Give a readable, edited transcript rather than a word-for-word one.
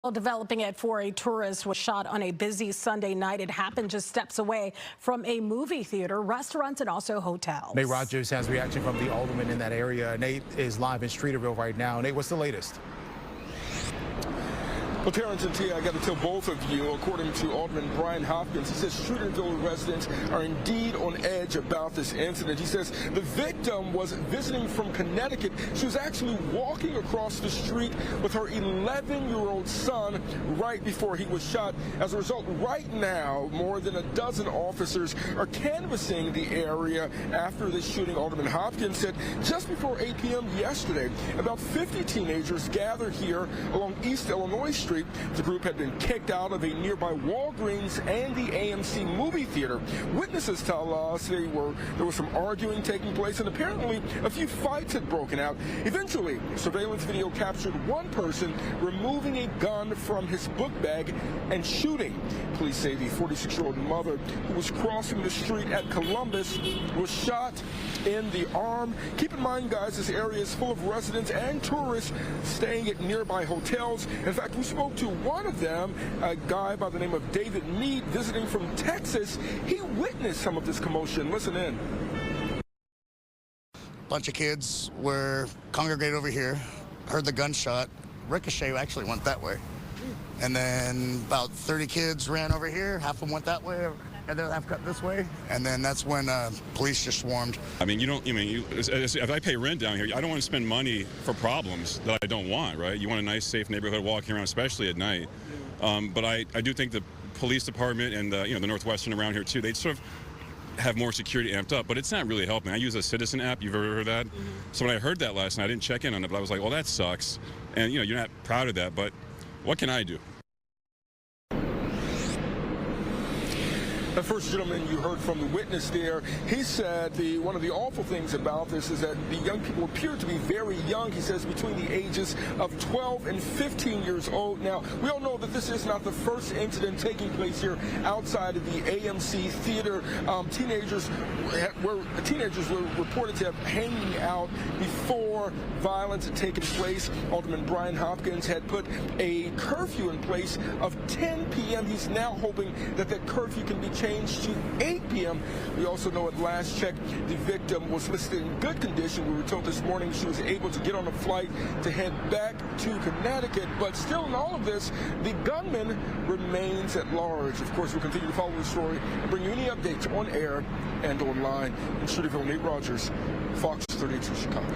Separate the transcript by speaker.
Speaker 1: Well, developing it for a tourist was shot on a busy Sunday night. It happened just steps away from a movie theater, restaurants, and also hotels.
Speaker 2: Nate Rogers has reaction from the alderman in that area. Nate is live in Streeterville right now. Nate, what's the latest?
Speaker 3: Well, Terrence and Tia, I got to tell both of you, according to Alderman Brian Hopkins, he says Streeterville residents are indeed on edge about this incident. He says the victim was visiting from Connecticut. She was actually walking across the street with her 11-year-old son right before he was shot. As a result, right now, more than a dozen officers are canvassing the area after the shooting. Alderman Hopkins said just before 8 p.m. yesterday, about 50 teenagers gathered here along East Illinois Street. The group had been kicked out of a nearby Walgreens and the AMC movie theater. Witnesses tell us there was some arguing taking place, and apparently a few fights had broken out. Eventually, surveillance video captured one person removing a gun from his book bag and shooting. Police say the 46-year-old mother who was crossing the street at Columbus was shot in the arm. Keep in mind, guys, this area is full of residents and tourists staying at nearby hotels. In fact, we spoke to one of them, a guy by the name of David Mead, visiting from Texas. He witnessed some of this commotion. Listen in.
Speaker 4: Bunch of kids were congregated over here, heard the gunshot. Ricochet actually went that way. And then about 30 kids ran over here, half of them went that way, and then half got this way. And then that's when police just swarmed.
Speaker 5: I mean, if I pay rent down here, I don't want to spend money for problems that I don't want, right? You want a nice, safe neighborhood walking around, especially at night. But I do think the police department and the Northwestern around here too, they sort of have more security amped up, but it's not really helping. I use a Citizen app. You've ever heard that? So when I heard that last night, I didn't check in on it, but I was like, well, that sucks. And you're not proud of that, but what can I do?
Speaker 3: The first gentleman you heard from, the witness there, he said one of the awful things about this is that the young people appear to be very young. He says between the ages of 12 and 15 years old. Now, we all know that this is not the first incident taking place here outside of the AMC theater. Teenagers were reported to have hanging out before violence had taken place. Alderman Brian Hopkins had put a curfew in place of 10 p.m. He's now hoping that that curfew can be changed to 8 p.m. We also know at last check, the victim was listed in good condition. We were told this morning she was able to get on a flight to head back to Connecticut. But still in all of this, the gunman remains at large. Of course, we'll continue to follow the story and bring you any updates on air and online. In Streeterville, Nate Rogers, Fox 32 Chicago.